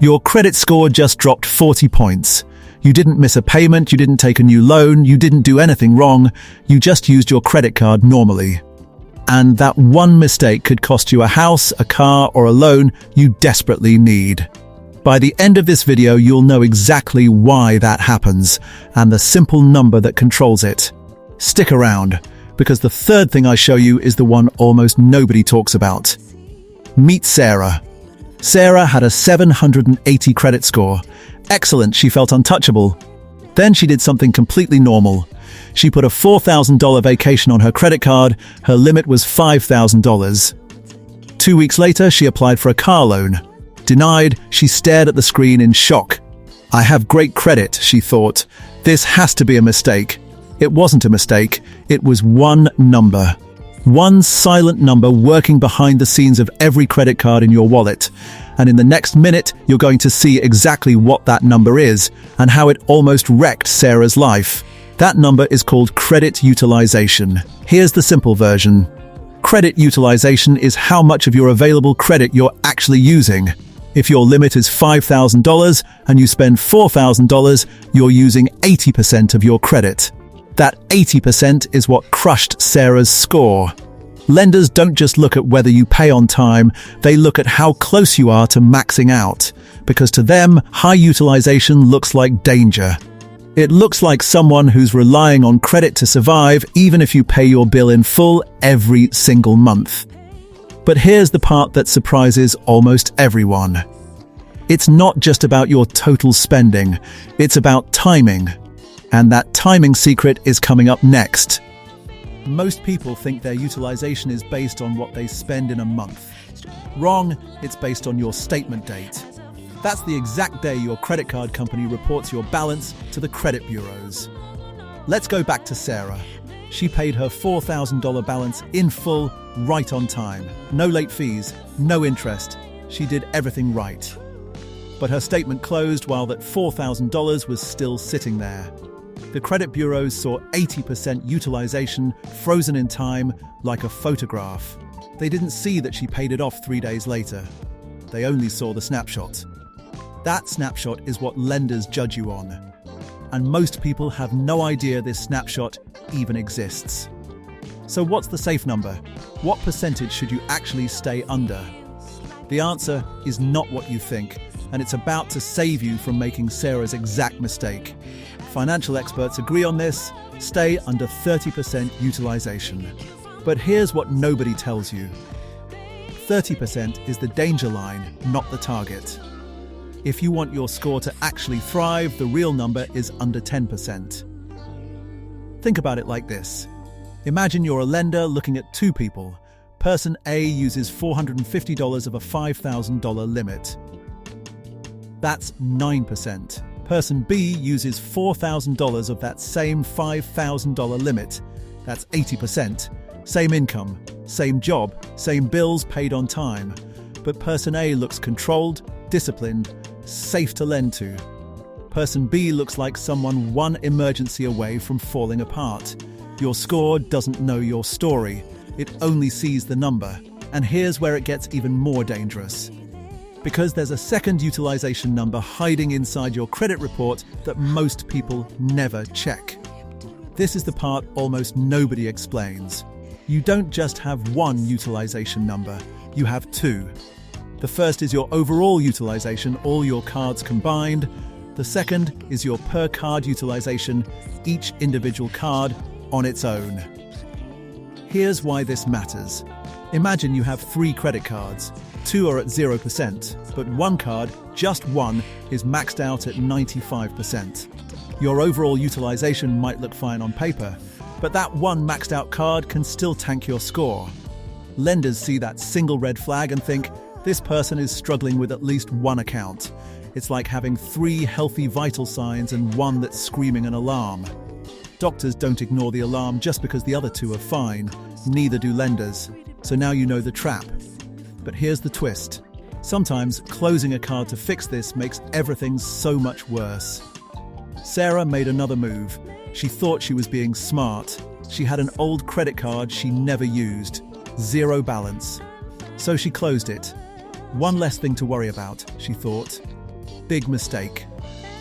Your credit score just dropped 40 points. You didn't miss a payment, you didn't take a new loan, you didn't do anything wrong, you just used your credit card normally. And that one mistake could cost you a house, a car, or a loan you desperately need. By the end of this video, you'll know exactly why that happens and the simple number that controls it. Stick around, because the third thing I show you is the one almost nobody talks about. Meet Sarah. Sarah had a 780 credit score. Excellent, she felt untouchable. Then she did something completely normal. She put a $4,000 vacation on her credit card. Her limit was $5,000. 2 weeks later, she applied for a car loan. Denied, she stared at the screen in shock. I have great credit, she thought. This has to be a mistake. It wasn't a mistake. It was one number. One silent number working behind the scenes of every credit card in your wallet. And in the next minute, you're going to see exactly what that number is and how it almost wrecked Sarah's life. That number is called credit utilization. Here's the simple version. Credit utilization is how much of your available credit you're actually using. If your limit is $5,000 and you spend $4,000, you're using 80% of your credit. That 80% is what crushed Sarah's score. Lenders don't just look at whether you pay on time, they look at how close you are to maxing out. Because to them, high utilization looks like danger. It looks like someone who's relying on credit to survive even if you pay your bill in full every single month. But here's the part that surprises almost everyone. It's not just about your total spending, it's about timing. And that timing secret is coming up next. Most people think their utilization is based on what they spend in a month. Wrong, it's based on your statement date. That's the exact day your credit card company reports your balance to the credit bureaus. Let's go back to Sarah. She paid her $4,000 balance in full, right on time. No late fees, no interest. She did everything right. But her statement closed while that $4,000 was still sitting there. The credit bureaus saw 80% utilization frozen in time like a photograph. They didn't see that she paid it off 3 days later. They only saw the snapshot. That snapshot is what lenders judge you on. And most people have no idea this snapshot even exists. So what's the safe number? What percentage should you actually stay under? The answer is not what you think, and it's about to save you from making Sarah's exact mistake. Financial experts agree on this. Stay under 30% utilization. But here's what nobody tells you. 30% is the danger line, not the target. If you want your score to actually thrive, the real number is under 10%. Think about it like this. Imagine you're a lender looking at two people. Person A uses $450 of a $5,000 limit. That's 9%. Person B uses $4,000 of that same $5,000 limit. That's 80%. Same income, same job, same bills paid on time. But person A looks controlled, disciplined, safe to lend to. Person B looks like someone one emergency away from falling apart. Your score doesn't know your story. It only sees the number. And here's where it gets even more dangerous. Because there's a second utilization number hiding inside your credit report that most people never check. This is the part almost nobody explains. You don't just have one utilization number, you have two. The first is your overall utilization, all your cards combined. The second is your per card utilization, each individual card on its own. Here's why this matters. Imagine you have 3 credit cards. 2 are at 0%, but one card, just one, is maxed out at 95%. Your overall utilization might look fine on paper, but that one maxed out card can still tank your score. Lenders see that single red flag and think, this person is struggling with at least one account. It's like having 3 healthy vital signs and one that's screaming an alarm. Doctors don't ignore the alarm just because the other 2 are fine. Neither do lenders. So now you know the trap. But here's the twist. Sometimes closing a card to fix this makes everything so much worse. Sarah made another move. She thought she was being smart. She had an old credit card she never used. 0 balance. So she closed it. One less thing to worry about, she thought. big mistake.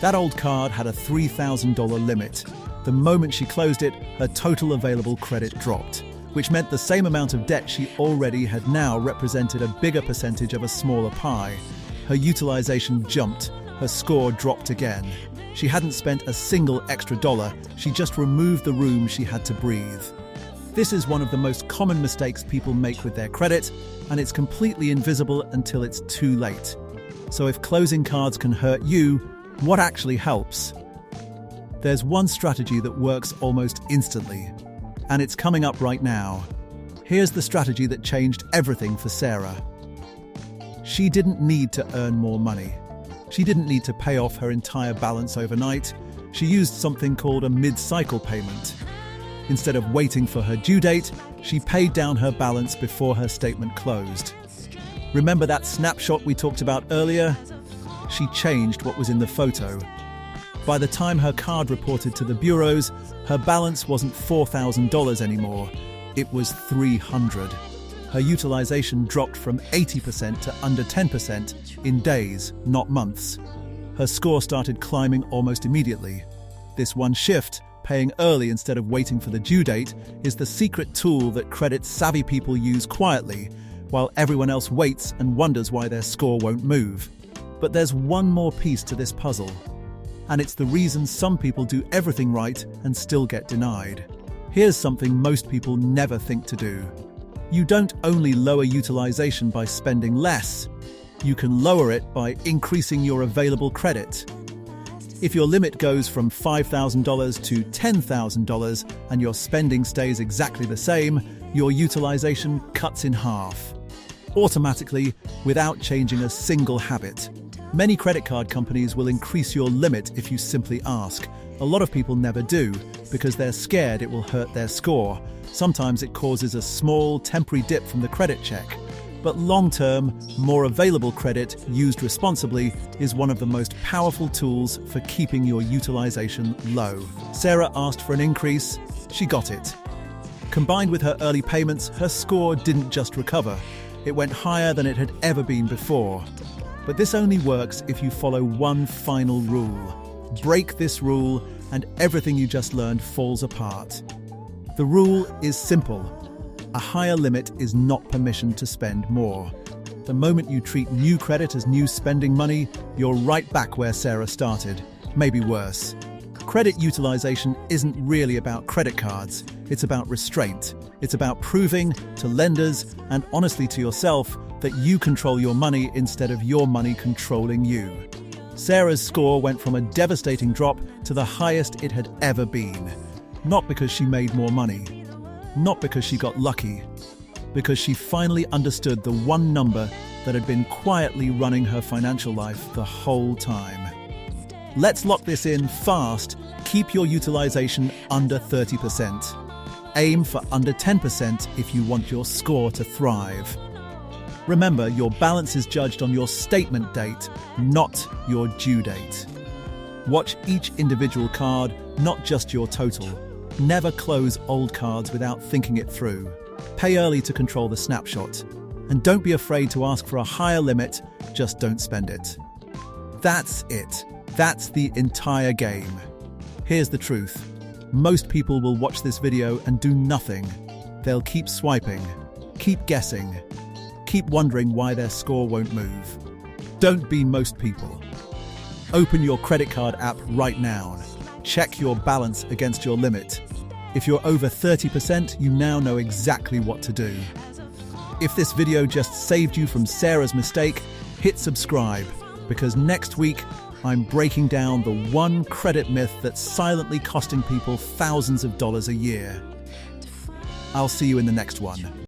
That old card had a $3,000 limit. The moment she closed it, her total available credit dropped, which meant the same amount of debt she already had now represented a bigger percentage of a smaller pie. Her utilization jumped, her score dropped again. She hadn't spent a single extra dollar, she just removed the room she had to breathe. This is one of the most common mistakes people make with their credit, and it's completely invisible until it's too late. So if closing cards can hurt you, what actually helps? There's one strategy that works almost instantly, and it's coming up right now. Here's the strategy that changed everything for Sarah. She didn't need to earn more money. She didn't need to pay off her entire balance overnight. She used something called a mid-cycle payment. Instead of waiting for her due date, she paid down her balance before her statement closed. Remember that snapshot we talked about earlier? She changed what was in the photo. By the time her card reported to the bureaus, her balance wasn't $4,000 anymore, it was $300. Her utilization dropped from 80% to under 10% in days, not months. Her score started climbing almost immediately. This one shift, paying early instead of waiting for the due date, is the secret tool that credit-savvy people use quietly, while everyone else waits and wonders why their score won't move. But there's one more piece to this puzzle. And it's the reason some people do everything right and still get denied. Here's something most people never think to do. You don't only lower utilization by spending less, you can lower it by increasing your available credit. If your limit goes from $5,000 to $10,000 and your spending stays exactly the same, your utilization cuts in half. Automatically, without changing a single habit. Many credit card companies will increase your limit if you simply ask. A lot of people never do, because they're scared it will hurt their score. Sometimes it causes a small, temporary dip from the credit check. But long-term, more available credit, used responsibly, is one of the most powerful tools for keeping your utilization low. Sarah asked for an increase, she got it. Combined with her early payments, her score didn't just recover. It went higher than it had ever been before. But this only works if you follow one final rule. Break this rule, and everything you just learned falls apart. The rule is simple. A higher limit is not permission to spend more. The moment you treat new credit as new spending money, you're right back where Sarah started, maybe worse. Credit utilization isn't really about credit cards, it's about restraint. It's about proving to lenders and honestly to yourself that you control your money instead of your money controlling you. Sarah's score went from a devastating drop to the highest it had ever been. Not because she made more money. Not because she got lucky, because she finally understood the one number that had been quietly running her financial life the whole time. Let's lock this in fast. Keep your utilization under 30%. Aim for under 10% if you want your score to thrive. Remember, your balance is judged on your statement date, not your due date. Watch each individual card, not just your total. Never close old cards without thinking it through. Pay early to control the snapshot. And don't be afraid to ask for a higher limit, just don't spend it. That's it. That's the entire game. Here's the truth. Most people will watch this video and do nothing. They'll keep swiping, keep guessing, keep wondering why their score won't move. Don't be most people. Open your credit card app right now. Check your balance against your limit. If you're over 30%, you now know exactly what to do. If this video just saved you from Sarah's mistake, hit subscribe, because next week, I'm breaking down the one credit myth that's silently costing people thousands of dollars a year. I'll see you in the next one.